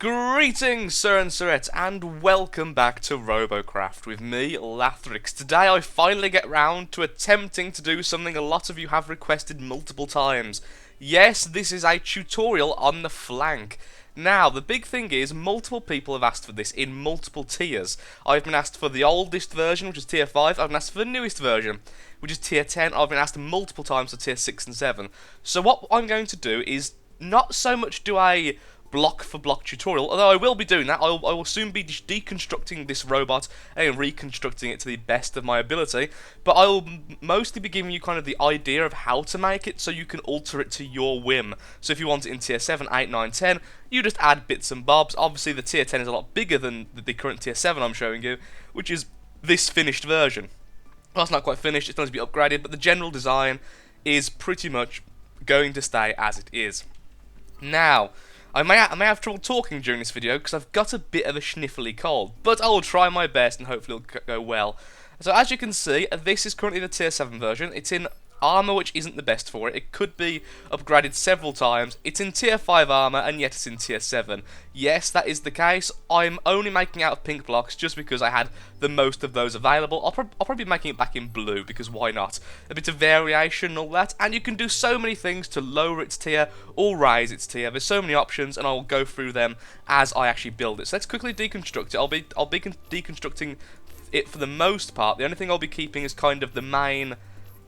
Greetings, Sir and Sirettes, and welcome back to Robocraft with me, Lathrix. Today I finally get round to attempting to do something a lot of you have requested multiple times. Yes, this is a tutorial on the Fl'ank. Now, the big thing is, multiple people have asked for this in multiple tiers. I've been asked for the oldest version, which is tier 5, I've been asked for the newest version, which is tier 10, I've been asked multiple times for tier 6 and 7. So what I'm going to do is not so much do a block for block tutorial, although I will be doing that. I will soon be deconstructing this robot and reconstructing it to the best of my ability, but I will mostly be giving you kind of the idea of how to make it so you can alter it to your whim. So if you want it in tier 7, 8, 9, 10, you just add bits and bobs. Obviously the tier 10 is a lot bigger than the current tier 7 I'm showing you, which is this finished version. Well, it's not quite finished, it's going to be upgraded, but the general design is pretty much going to stay as it is. Now, I may have trouble talking during this video because I've got a bit of a sniffly cold, but I will try my best and hopefully it'll go well. So as you can see, this is currently the tier 7 version. It's in armor, which isn't the best for it. It could be upgraded several times. It's in tier 5 armor, and yet it's in tier 7. Yes, that is the case. I'm only making out of pink blocks just because I had the most of those available. I'll probably be making it back in blue, because why not? A bit of variation and all that, and you can do so many things to lower its tier or raise its tier. There's so many options, and I'll go through them as I actually build it. So let's quickly deconstruct it. I'll be deconstructing it for the most part. The only thing I'll be keeping is kind of the main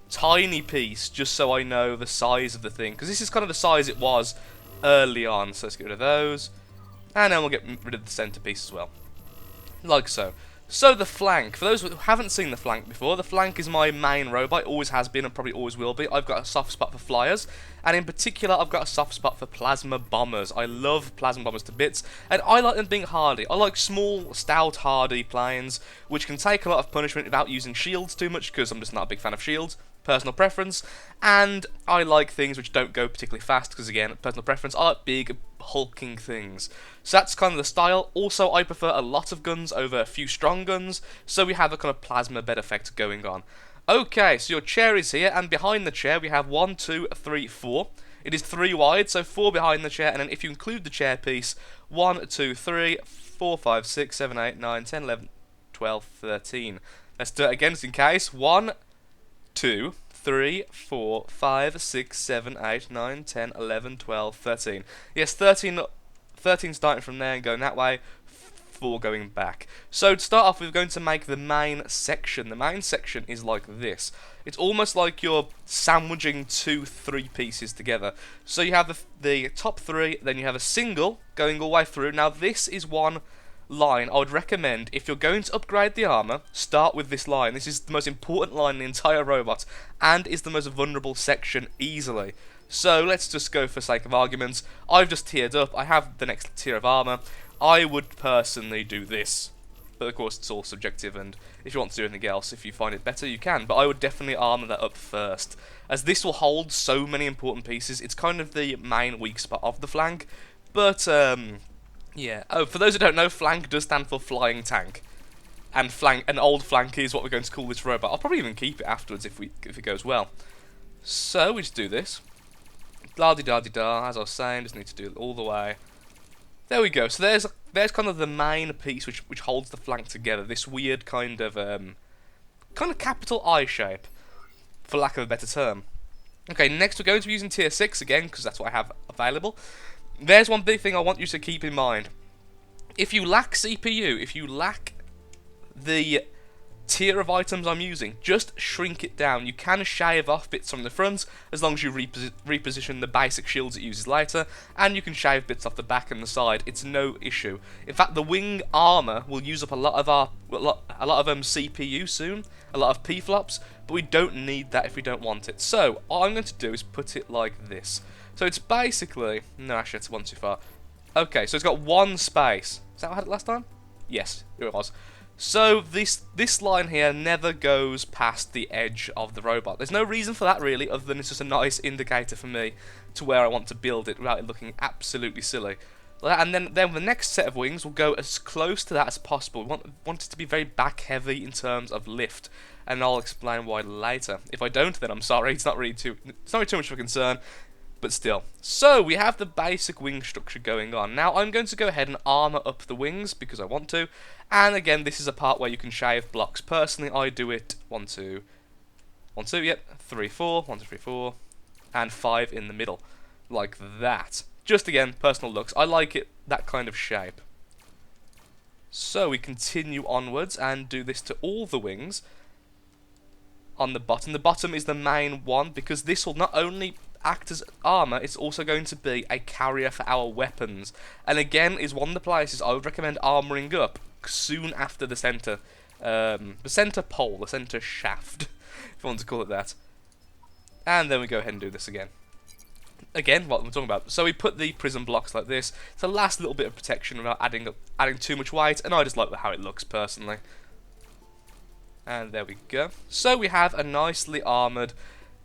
tiny piece, just so I know the size of the thing, because this is kind of the size it was early on. So let's get rid of those, and then we'll get rid of the centerpiece as well, like so. So the Fl'ank, for those who haven't seen the Fl'ank before, the Fl'ank is my main robot, always has been and probably always will be. I've got a soft spot for flyers, and in particular I've got a soft spot for plasma bombers. I love plasma bombers to bits, and I like them being hardy. I like small, stout, hardy planes, which can take a lot of punishment without using shields too much, because I'm just not a big fan of shields. Personal preference. And I like things which don't go particularly fast, because again, personal preference. I like big, hulking things. So that's kind of the style. Also, I prefer a lot of guns over a few strong guns, so we have a kind of plasma bed effect going on. Okay, so your chair is here, and behind the chair we have 1, 2, 3, 4. It is 3 wide, so 4 behind the chair, and then if you include the chair piece, 1, 2, 3, 4, 5, 6, 7, 8, 9, 10, 11, 12, 13. Let's do it again just in case. 1, 2, 3, 4, 5, 6, 7, 8, 9, 10, 11, 12, 13. Yes, 13 starting from there and going that way, 4 going back. So to start off, we're going to make the main section. The main section is like this. It's almost like you're sandwiching 2 3 pieces together. So you have the top 3, then you have a single going all the way through. Now this is one line I would recommend. If you're going to upgrade the armor, start with this line. This is the most important line in the entire robot, and is the most vulnerable section easily. So let's just go for sake of arguments. I've just tiered up. I have the next tier of armor. I would personally do this, but of course it's all subjective, and if you want to do anything else, if you find it better, you can. But I would definitely armor that up first, as this will hold so many important pieces. It's kind of the main weak spot of the Fl'ank, but yeah. Oh, for those who don't know, Fl'ank does stand for flying tank, and an old Fl'ank is what we're going to call this robot. I'll probably even keep it afterwards if it goes well. So we just do this. La di da di da. As I was saying, just need to do it all the way. There we go. So there's kind of the main piece which holds the Fl'ank together. This weird kind of capital I shape, for lack of a better term. Okay, next we're going to be using tier 6 again, because that's what I have available. There's one big thing I want you to keep in mind. If you lack CPU, if you lack the tier of items I'm using, just shrink it down. You can shave off bits from the front, as long as you reposition the basic shields it uses later, and you can shave bits off the back and the side. It's no issue. In fact, the wing armor will use up a lot of CPU soon, a lot of P-flops, but we don't need that if we don't want it. So all I'm going to do is put it like this. So it's basically... No, actually, it's one too far. Okay, so it's got one space. Is that what I had it last time? Yes, it was. So this line here never goes past the edge of the robot. There's no reason for that, really, other than it's just a nice indicator for me to where I want to build it without it looking absolutely silly. And then the next set of wings will go as close to that as possible. We want it to be very back-heavy in terms of lift, and I'll explain why later. If I don't, then I'm sorry. It's not really too much of a concern. but still. So we have the basic wing structure going on. Now I'm going to go ahead and armor up the wings because I want to. And again, this is a part where you can shave blocks. Personally, I do it 1, 2, 1, 2, yep, 3, 4, 1, 2, 3, 4, and 5 in the middle, like that. Just again, personal looks. I like it that kind of shape. So we continue onwards and do this to all the wings on the bottom. The bottom is the main one because this will not only act as armor, it's also going to be a carrier for our weapons. And again, is one of the places I would recommend armoring up soon after the center pole, the center shaft, if you want to call it that. And then we go ahead and do this again. Again, what I'm talking about. So we put the prism blocks like this. It's the last little bit of protection without adding too much weight, and I just like how it looks personally. And there we go. So we have a nicely armoured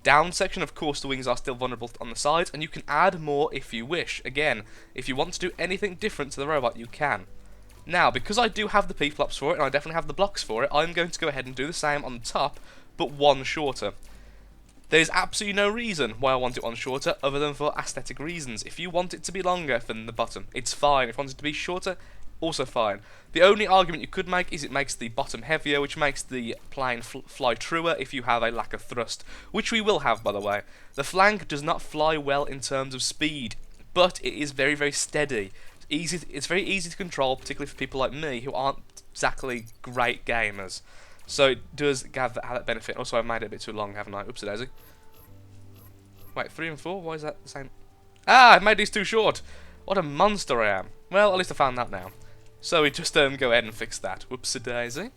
down section. Of course, the wings are still vulnerable on the sides, and you can add more if you wish. Again, if you want to do anything different to the robot, you can. Now, because I do have the P-flops for it, and I definitely have the blocks for it, I'm going to go ahead and do the same on the top, but one shorter. There's absolutely no reason why I want it on shorter other than for aesthetic reasons. If you want it to be longer than the bottom, it's fine. If you want it to be shorter, also fine. The only argument you could make is it makes the bottom heavier, which makes the plane fly truer if you have a lack of thrust, which we will have, by the way. The Fl'ank does not fly well in terms of speed, but it is very, very steady. It's very easy to control, particularly for people like me who aren't exactly great gamers. So it does have that benefit. Also, I've made it a bit too long, haven't I? Oopsie daisy. Wait, 3 and 4? Why is that the same? Ah, I made these too short. What a monster I am. Well, at least I found that now. So we just go ahead and fix that. Whoopsie daisy.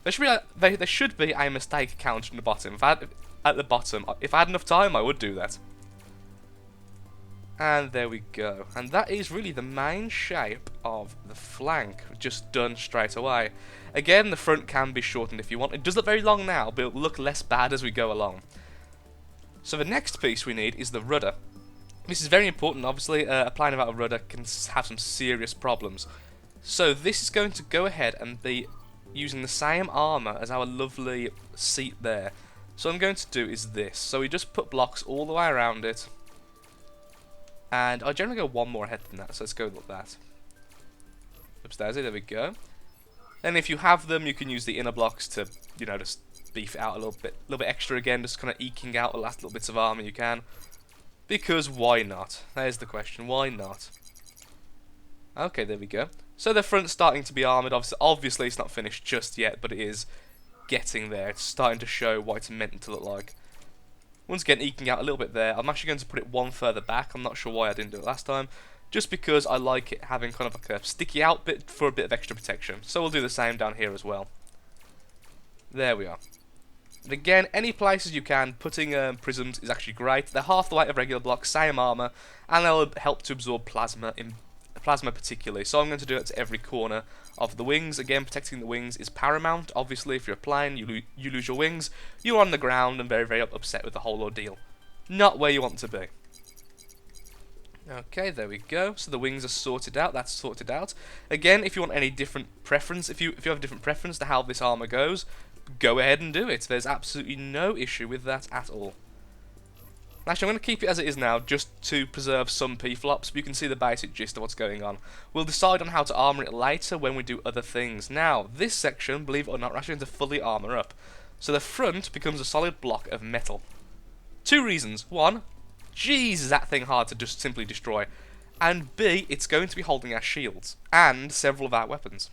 There should be a mistake counter in the bottom. If I had enough time, I would do that. And there we go. And that is really the main shape of the Fl'ank, just done straight away. Again, the front can be shortened if you want. It does look very long now, but it'll look less bad as we go along. So the next piece we need is the rudder. This is very important, obviously. A plane without a rudder can have some serious problems. So this is going to go ahead and be using the same armour as our lovely seat there. So what I'm going to do is this. So we just put blocks all the way around it. And I generally go one more ahead than that, so let's go like that. Upstairs, there we go. Then if you have them, you can use the inner blocks to, you know, just beef it out a little bit extra again, just kind of eking out the last little bits of armour you can. Because why not? There's the question, why not? Okay, there we go. So the front's starting to be armoured. Obviously it's not finished just yet, but it is getting there. It's starting to show what it's meant to look like. Once again, eking out a little bit there. I'm actually going to put it one further back. I'm not sure why I didn't do it last time. Just because I like it having kind of like a sticky out bit for a bit of extra protection. So we'll do the same down here as well. There we are. And again, any places you can, putting prisms is actually great. They're half the weight of regular blocks, same armour, and they'll help to absorb plasma, particularly. So I'm going to do it to every corner of the wings. Again, protecting the wings is paramount. Obviously, if you're a plane, you lose your wings, you're on the ground and very, very upset with the whole ordeal. Not where you want to be. Okay, there we go. So the wings are sorted out. That's sorted out. Again, if you want any different preference, if you have a different preference to how this armour goes, go ahead and do it. There's absolutely no issue with that at all. Actually, I'm going to keep it as it is now, just to preserve some P-flops, but you can see the basic gist of what's going on. We'll decide on how to armour it later when we do other things. Now, this section, believe it or not, we're actually going to fully armour up. So the front becomes a solid block of metal. Two reasons. One, jeez, is that thing hard to just simply destroy. And B, it's going to be holding our shields, and several of our weapons.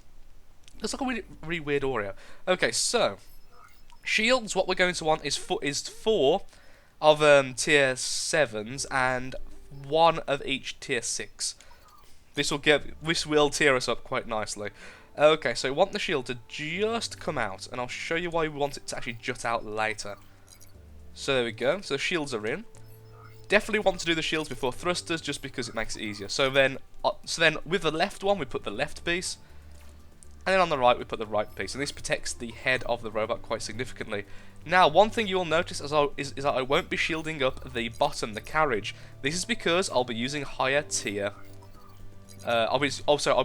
Looks like a really weird Oreo. Okay, so, shields, what we're going to want is four of tier 7s and one of each tier 6. This will tear us up quite nicely. Okay, so we want the shield to just come out, and I'll show you why we want it to actually jut out later. So there we go. So shields are in. Definitely want to do the shields before thrusters, just because it makes it easier. So then with the left one, we put the left piece. And then on the right, we put the right piece. And this protects the head of the robot quite significantly. Now, one thing you'll notice is that I won't be shielding up the bottom, the carriage. This is because I'll be using higher tier. I'll be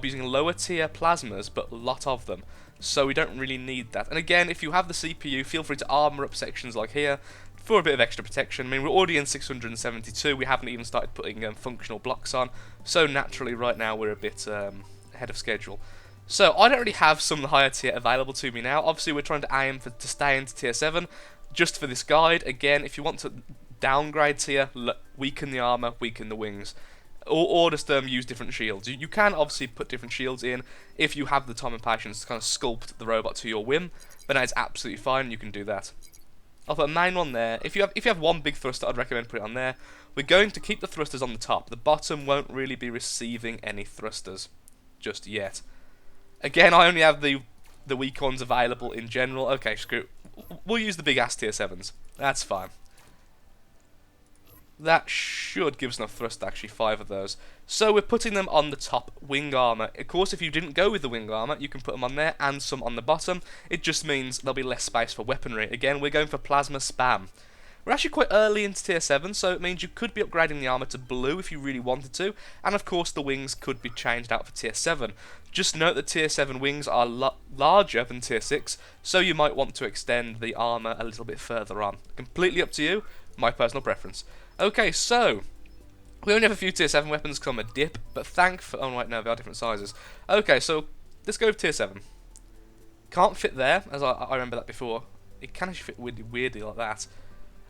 using lower tier plasmas, but a lot of them. So we don't really need that. And again, if you have the CPU, feel free to armor up sections like here. for a bit of extra protection. I mean, we're already in 672, we haven't even started putting functional blocks on, so naturally right now we're a bit ahead of schedule. So I don't really have some of the higher tier available to me now. Obviously we're trying to aim to stay into tier 7, just for this guide. Again, if you want to downgrade tier, weaken the armor, weaken the wings, or just use different shields. You can obviously put different shields in if you have the time and patience to kind of sculpt the robot to your whim, but that is absolutely fine, you can do that. I'll put a main one there. If you have one big thruster, I'd recommend put it on there. We're going to keep the thrusters on the top. The bottom won't really be receiving any thrusters just yet. Again, I only have the weak ones available in general. Okay, screw it. We'll use the big ass tier 7s. That's fine. That should give us enough thrust, actually, 5 of those. So we're putting them on the top wing armor. Of course, if you didn't go with the wing armor, you can put them on there and some on the bottom. It just means there'll be less space for weaponry. Again, we're going for plasma spam. We're actually quite early into tier 7, so it means you could be upgrading the armor to blue if you really wanted to. And of course, the wings could be changed out for tier 7. Just note that tier 7 wings are larger than tier 6, so you might want to extend the armor a little bit further on. Completely up to you, my personal preference. Okay, so we only have a few tier 7 weapons come a dip, but thankfully, oh right, no, they are different sizes. Okay, so let's go with tier 7. Can't fit there, as I remember that before. It can actually fit weirdly like that.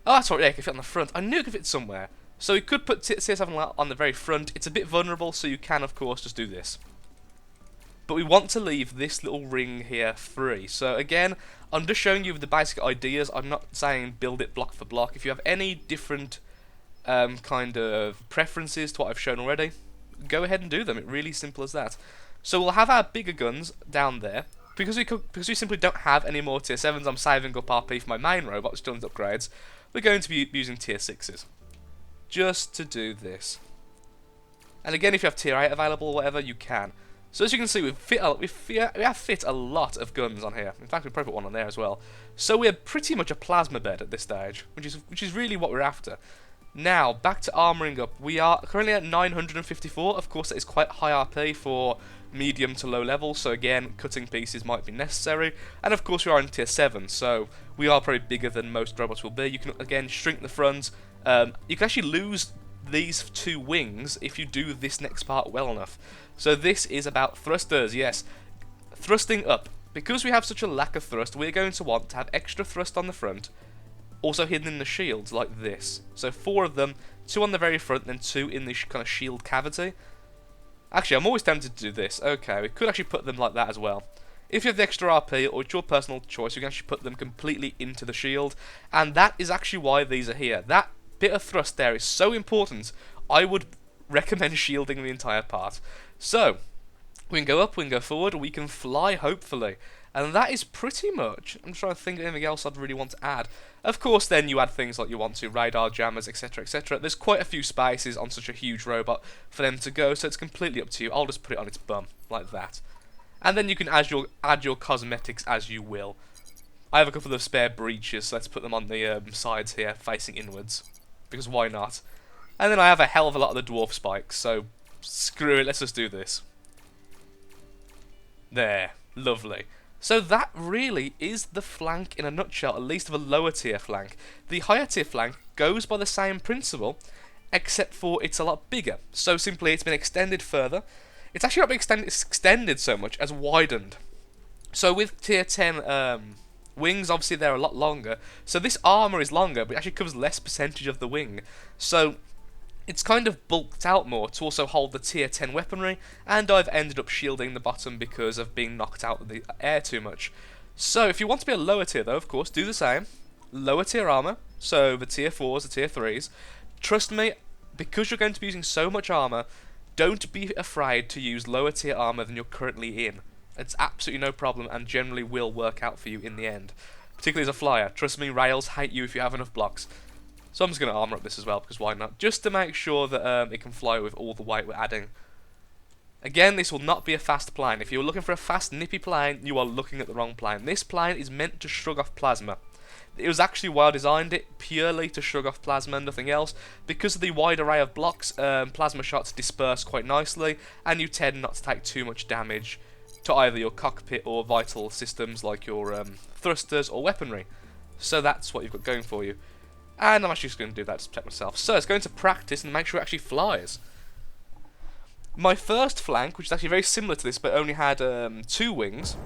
Oh, that's right, yeah, it can fit on the front. I knew it could fit somewhere. So we could put tier 7 on the very front. It's a bit vulnerable, so you can, of course, just do this. But we want to leave this little ring here free. So again, I'm just showing you the basic ideas. I'm not saying build it block for block. If you have any different kind of preferences to what I've shown already, go ahead and do them. It's really simple as that. So we'll have our bigger guns down there. Because we simply don't have any more tier 7s, I'm saving up RP for my main robot, which does upgrades. We're going to be using tier 6s. Just to do this. And again, if you have tier 8 available or whatever, you can. So as you can see, we have fit a lot of guns on here. In fact, we probably put one on there as well. So we're pretty much a plasma bed at this stage, which is really what we're after. Now, back to armouring up. We are currently at 954. Of course, that is quite high RP for medium to low level, so again, cutting pieces might be necessary. And of course, we are in tier 7, so we are probably bigger than most robots will be. You can, again, shrink the front. You can actually lose these 2 wings if you do this next part well enough. So this is about thrusters, yes. Thrusting up. Because we have such a lack of thrust, we're going to want to have extra thrust on the front, also hidden in the shields, like this. So 4 of them, 2 on the very front, then 2 in the kind of shield cavity. Actually, I'm always tempted to do this. Okay, we could actually put them like that as well. If you have the extra RP, or it's your personal choice, you can actually put them completely into the shield. And that is actually why these are here. That bit of thrust there is so important, I would recommend shielding the entire part. So, we can go up, we can go forward, we can fly, hopefully. And that is pretty much, I'm trying to think of anything else I'd really want to add. Of course, then you add things like you want to, radar jammers, etc, etc. There's quite a few spaces on such a huge robot for them to go, so it's completely up to you. I'll just put it on its bum, like that. And then you can add your cosmetics as you will. I have a couple of spare breeches, so let's put them on the sides here, facing inwards. Because why not? And then I have a hell of a lot of the dwarf spikes, so screw it, let's just do this. There, lovely. So that really is the Fl'ank in a nutshell, at least of a lower tier Fl'ank. The higher tier Fl'ank goes by the same principle, except for it's a lot bigger. So simply it's been extended further. It's actually not been extended so much as widened. So with tier 10 wings, obviously they're a lot longer. So this armour is longer, but it actually covers less percentage of the wing. So it's kind of bulked out more to also hold the tier 10 weaponry, and I've ended up shielding the bottom because of being knocked out of the air too much. So if you want to be a lower tier though, of course, do the same. Lower tier armour, so the tier 4s, the tier 3s. Trust me, because you're going to be using so much armour, don't be afraid to use lower tier armour than you're currently in. It's absolutely no problem and generally will work out for you in the end. Particularly as a flyer. Trust me, rails hate you if you have enough blocks. So I'm just going to armour up this as well, because why not? Just to make sure that it can fly with all the weight we're adding. Again, this will not be a fast plane. If you're looking for a fast, nippy plane, you are looking at the wrong plane. This plane is meant to shrug off plasma. It was actually why I designed it, purely to shrug off plasma, nothing else. Because of the wide array of blocks, plasma shots disperse quite nicely, and you tend not to take too much damage to either your cockpit or vital systems like your thrusters or weaponry. So that's what you've got going for you. And I'm actually just going to do that to protect myself. So it's going to practice and make sure it actually flies. My first flank, which is actually very similar to this, but only had 2 wings,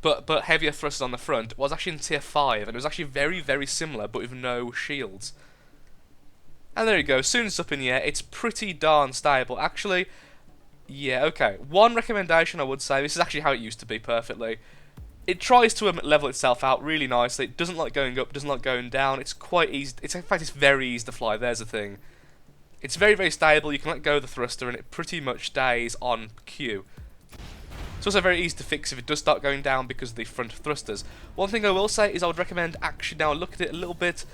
but heavier thrusters on the front, was actually in tier 5, and it was actually very, very similar, but with no shields. And there you go, as soon as it's up in the air, it's pretty darn stable. Actually, yeah, okay. One recommendation I would say, this is actually how it used to be perfectly. It tries to level itself out really nicely. It doesn't like going up, doesn't like going down. It's quite easy. In fact, it's very easy to fly. There's the thing. It's very, very stable. You can let go of the thruster, and it pretty much stays on cue. It's also very easy to fix if it does start going down because of the front thrusters. One thing I will say is I would recommend actually now look at it a little bit,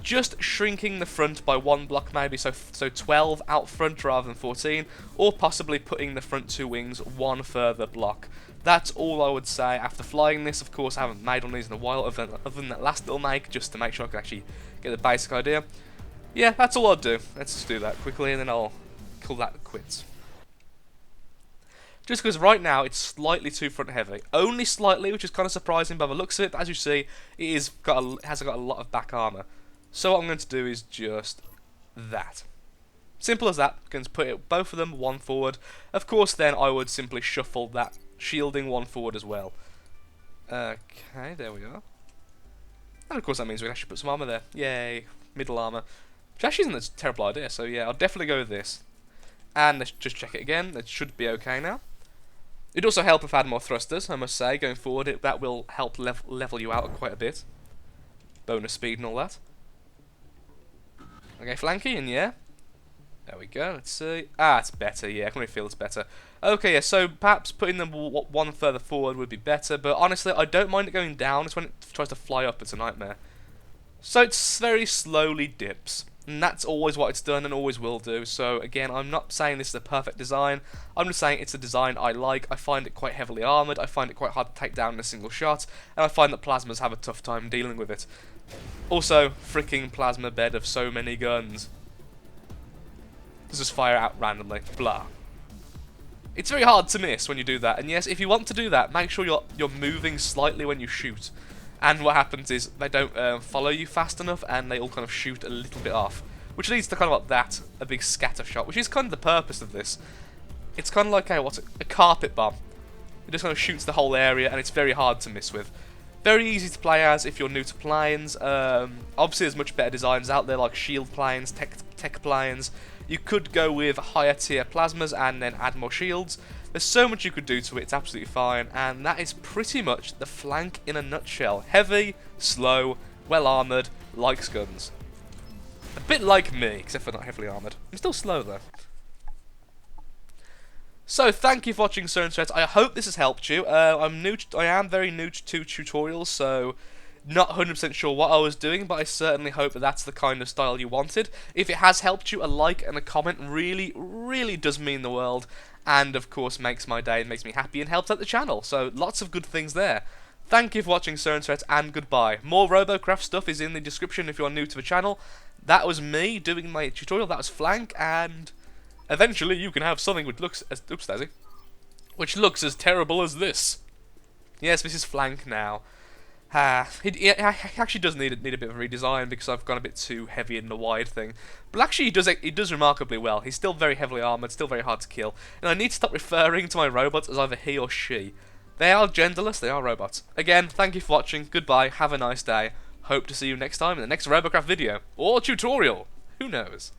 just shrinking the front by 1 block maybe, so 12 out front rather than 14, or possibly putting the front 2 wings 1 further block. That's all I would say after flying this. Of course, I haven't made one of these in a while, other than that last little make, just to make sure I can actually get the basic idea. Yeah, that's all I'll do. Let's just do that quickly, and then I'll call that quits. Just because right now it's slightly too front heavy. Only slightly, which is kind of surprising by the looks of it, but as you see, it has got a lot of back armour. So what I'm going to do is just that. Simple as that. I'm going to put both of them 1 forward. Of course, then I would simply shuffle that shielding 1 forward as well. Okay, there we are. And of course that means we can actually put some armour there. Yay, middle armour. Which actually isn't a terrible idea, so yeah, I'll definitely go with this. And let's just check it again. It should be okay now. It'd also help if I had more thrusters, I must say, going forward. That will help level you out quite a bit. Bonus speed and all that. Okay, flanky, and yeah. There we go, let's see. Ah, it's better, yeah, I can really feel it's better. Okay, yeah, so perhaps putting them 1 further forward would be better, but honestly, I don't mind it going down. It's when it tries to fly up, it's a nightmare. So it's very slowly dips. And that's always what it's done and always will do. So again, I'm not saying this is a perfect design. I'm just saying it's a design I like. I find it quite heavily armoured. I find it quite hard to take down in a single shot. And I find that plasmas have a tough time dealing with it. Also, freaking plasma bed of so many guns. Just fire out randomly. Blah. It's very hard to miss when you do that. And yes, if you want to do that, make sure you're moving slightly when you shoot. And what happens is they don't follow you fast enough, and they all kind of shoot a little bit off, which leads to kind of like that, a big scatter shot, which is kind of the purpose of this. It's kind of like a carpet bomb. It just kind of shoots the whole area, and it's very hard to miss with. Very easy to play as if you're new to planes. Obviously, there's much better designs out there, like shield planes, tech planes. You could go with higher tier plasmas and then add more shields. There's so much you could do to it, it's absolutely fine, and that is pretty much the Fl'ank in a nutshell. Heavy, slow, well armoured, likes guns. A bit like me, except for not heavily armoured. I'm still slow though. So thank you for watching Threads. I hope this has helped you. I am very new to tutorials, so not 100% sure what I was doing, but I certainly hope that that's the kind of style you wanted. If it has helped you, a like and a comment really, really does mean the world. And of course makes my day, makes me happy, and helps out the channel. So lots of good things there. Thank you for watching Threads, and goodbye. More Robocraft stuff is in the description if you're new to the channel. That was me doing my tutorial, that was Fl'ank, and eventually you can have something which looks as which looks as terrible as this. Yes, this is Fl'ank now. He actually does need a bit of a redesign because I've gone a bit too heavy in the wide thing. But actually he does remarkably well. He's still very heavily armoured, still very hard to kill. And I need to stop referring to my robots as either he or she. They are genderless, they are robots. Again, thank you for watching, goodbye, have a nice day. Hope to see you next time in the next Robocraft video. Or tutorial, who knows.